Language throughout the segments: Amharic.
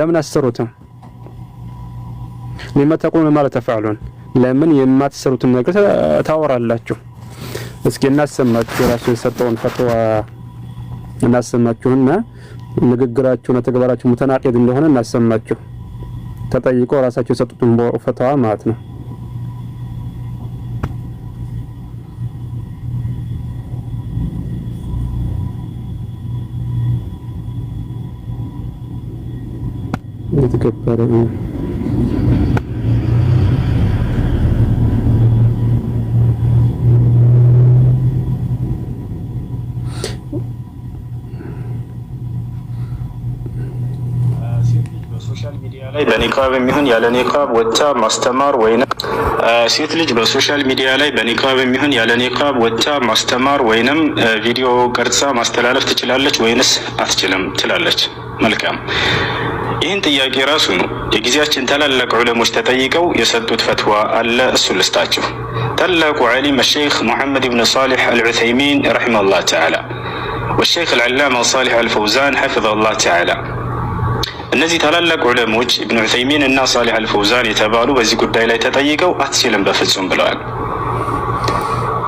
ለምን አሰሩትም لما تقولون ما لا تفعلون ለምን የማትሰሩትን ነገር ታወራላችሁ እስኪ እናሰማችሁ ራሱ የሰጠውን ፈትዋ እናሰማችሁና ንግግራችሁና ተግባራችሁ ሙተናቂድ እንደሆነ እናሰማችሁ ተጠይቆ ራሳቸው የሰጡትን ፈትዋ ማለት ነው የተከበረ በኒቃብ የሚሆን ያለ ኒቃብ ወጣ ማስተማር ወይንም ሴት ልጅ በሶሻል ሚዲያ ላይ በኒቃብ የሚሆን ያለ ኒቃብ ወጣ ማስተማር ወይንም ቪዲዮ ቀርጻ ማስተላለፍ ትችላለች ወይንስ አትችልም ትላለች መልካም ይህን ጥያቄ ራሱ ነው የጊዜያችን ታላላቅ ዑለሞች ተጠይቀው የሰጡት ፈትዋ አለ እሱ ልስጣችሁ ታላቁ ዓሊም الشيخ محمد بن صالح العثيمين رحمه الله تعالى والشيخ العلامة صالح الفوزان حفظه الله تعالى እነዚህ ታላላቅ ዑለሞች ኢብኑ ዑሰይሚን እና ሷሊህ አልፈውዛን የተባሉ በዚህ ጉዳይ ላይ ተጠይቀው አትችልም በፍጹም ብለዋል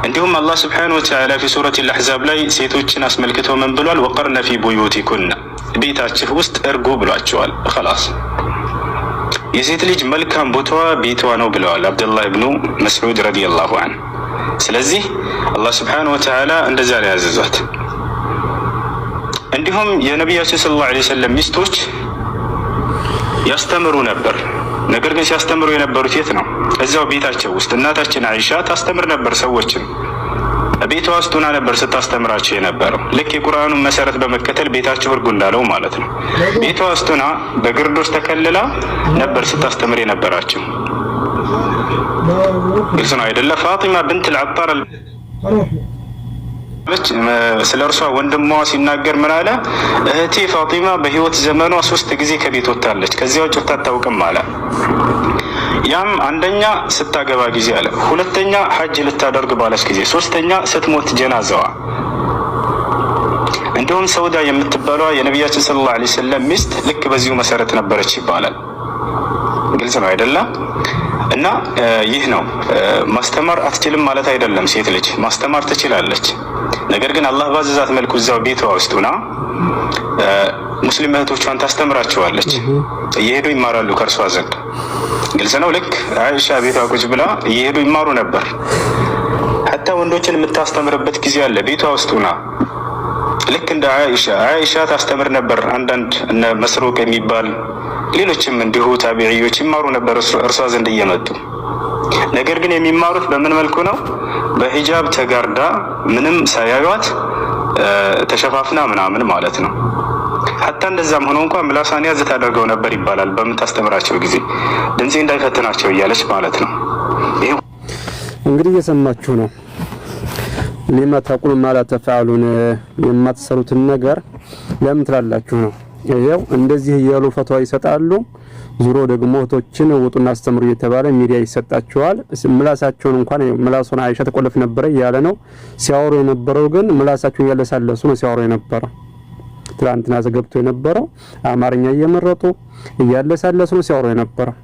እንዲሁም አላህ Subhanahu Wa Ta'ala في سورة الأحزاب ላይ ሴቶችን አስመልክቶ ምን ብሏል ወቀርነ في بيوتكن ቤታችሁ ውስጥ እርጉ ብሏቸዋል خلاص የሴት ልጅ መልካም ቦታዋ ቤቷ ነው ብለዋል አብዱላህ ኢብኑ መስዑድ ረዲየላሁ ዐንሁ ስለዚህ አላህ Subhanahu Wa Ta'ala እንደዛ ላይ ያዘዛት እንዲሁም የነብያችን ሰለላሁ ዐለይሂ ወሰለም ሚስቶች ያስተምሩ ነበር ነገር ግን ሲያስተምሩ የነበሩት የት ነው እዛው ቤታቸው ውስጥ እናታችን አይሻ ታስተምር ነበር ሰዎችን ቤቷ ውስጥ ሆና ነበር ስታስተምራቸው የነበረው ልክ የቁርአኑን መሰረት በመከተል ቤታቸው እርጉ እንዳለው ማለት ነው ቤቷ ውስጥ ሆና በግርዶሽ ተከልላ ነበር ስታስተምር የነበራቸው ግልጽ ነው አይደለ ፋጢማ ብንት አልዓጣር ስለ እርሷ ወንድሟ ሲናገር ምን አለ እህቴ ፋጢማ በህይወት ዘመኗ 3 ጊዜ ከቤት ወጣለች ከዚያው ጭርታ አታውቅም አለ ያም አንደኛ ስታገባ ጊዜ አለ ሁለተኛ ሐጅ ልታደርግ ባለች ጊዜ ሶስተኛ ስትሞት ጀናዛዋ እንደውም ሰውዳ የምትባለው የነብያችን ሰለላሁ ዐለይሂ ወሰለም ሚስት ልክ በዚሁ መሰረት ነበረች ይባላል ግልጽ ነው አይደለ እና ይህ ነው ማስተማር አትችልም ማለት አይደለም ሴት ልጅ ማስተማር ትችላለች ነገር ግን አላህ ባዘዛት መልኩ እዛው ቤቷ ውስጥ ሆና ሙስሊም እህቶቿን ታስተምራቸዋለች እየሄዱ ይማራሉ ከርሷ ዘንድ ግልጽ ነው ልክ አይሻ ቤቷ ቁጭ ብላ እየሄዱ ይማሩ ነበር hatta ወንዶችን የምታስተምርበት ጊዜ አለ ቤቷ ውስጥ ሆና ልክ እንደ አይሻ ታስተምር ነበር አንዳንድ እነ መስሩቅ የሚባል ሌሎችም እንዲሁ ታቢዒዎች ይማሩ ነበር እርሷ ዘንድ እየመጡ ነገር ግን የሚማሩት በምን መልኩ ነው በሂጃብ ተጋርዳ ምንም ሳያዩት ተሸፋፍና ምናምን ማለት ነው hatta እንደዛም ሆኖ እንኳን ምላሳን ያዝ ታደርገው ነበር ይባላል በመታስተምራቸው ጊዜ ድምጽ እንዳይፈትናቸው እያለች ማለት ነው እንግዲህ እየሰማችሁ ነው لما تقولون ما لا تفعلون የማትሰሩትን ነገር ለምን ትላላችሁ ነው ይሄው እንደዚህ ያሉ ፈትዋ ይሰጣሉ ዙሮ ደግሞ እህቶችን ወጡና አስተምሩ እየተባለ ሚዲያ ይሰጣቸዋል ምላሳቸውን እንኳን ምላሱን አይሻ ተቆለፍ ነበር ያለ ነው ሲያወሩ የነበረው ግን ምላሳቸውን ያለሳለሱ ነው ሲያወሩ የነበረው ትላንትና ዘገብቶ የነበረው አማርኛ እየመረጡ ያለሳለሱ ነው ሲያወሩ የነበረው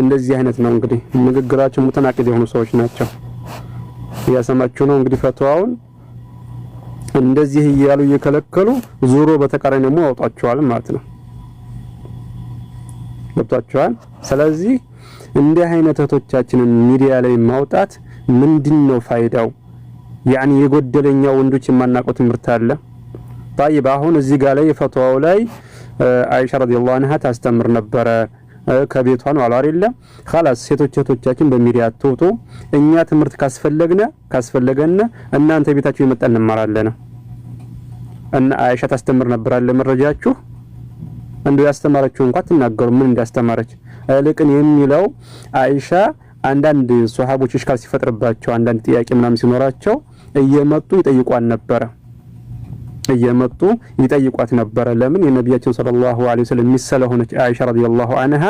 እንደዚህ አይነት ነው እንግዲህ ንግግራቸው ሙተናቂድ የሆኑ ሰዎች ናቸው ያሰማችሁ ነው እንግዲህ ፈትዋውን እንደዚህ ይያሉ እየከለከሉ ዙሮ በተቃራኒ ደግሞ አውጣቸዋል ማለት ነው ገብታችኋል ስለዚህ እንዲህ አይነት እህቶቻችንን ሚዲያ ላይ ማውጣት ምንድነው ፋይዳው يعني የጎደለኛው ወንዶች የማናቀው ትምህርት አለ طيب አሁን እዚህ ጋር ላይ ፈትዋው ላይ አይሻ ረዲየላሁ ዐንሃ ታስተምር ነበር ከቤቷ ነው አሉ አይደለ خلاص ሴቶች እህቶቻችን በሚዲያ አትወጡ እኛ ትምህርት ካስፈለገና እናንተ ቤታችሁ ይመጣል እንማራለን እና አይሻ ታስተምር ነበር አለ መረጃችሁ እንደው ያስተማረችው እንኳን ተናገሩ ምን እንዳስተማረች ለቅን የሚለው አይሻ አንዳንድ ሱሐቦች እሽካል ሲፈጥርባቸው አንዳንድ ጥያቄ ምናምን ሲኖራቸው እየመጡ ይጠይቋት ነበር ለምን የነብያችን ሰለላሁ ዐለይሂ ወሰለም ሚሰለ ሆነች አይሻ ረዲየላሁ ዐንሃ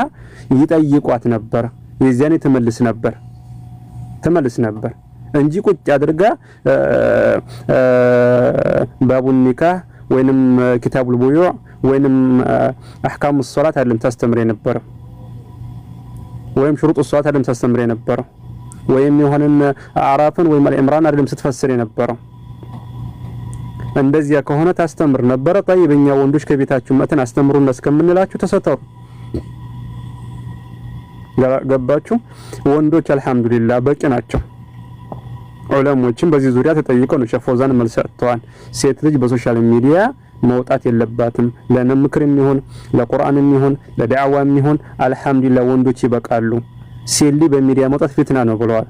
ይጠይቋት ነበር የዚያኔ ተመልስ ነበር እንጂ ቁጭ አድርጋ ባቡ ኒካህ ወይንም ኪታቡል ቡዩዕ ወይንም አህካሙ ሶላት አይደለም ታስተምር የነበረው ወይም ሽሩጡ ሶላት አይደለም ታስተምር የነበረው ወይም የሆነን አዕራፍን ወይም አልኢምራን አይደለም ስትፈስር የነበረው። እንደዚያ ከሆነ ታስተምር ነበረ። ጠይበኛ ወንዶች ከቤታችሁ መተን አስተምሩን እስከምንላችሁ ተሰተሩ። ገባችሁ? ወንዶች አልহামዱሊላህ በቂ ናቸው። ዑለሞችም በዚህ ዙሪያ ተጠይቀው ነው ሼህ ፈውዛን መልስ ሰጥተዋል። ሴት ልጅ በሶሻል ሚዲያ መውጣት የለባትም ለምክርም ይሁን ለቁርአንም ይሁን ለዳዕዋም ይሁን አልহামዱሊላህ ወንዶች ይበቃሉ። ሴት ልጅ በሚዲያ መውጣት ፊትና ነው ብለዋል።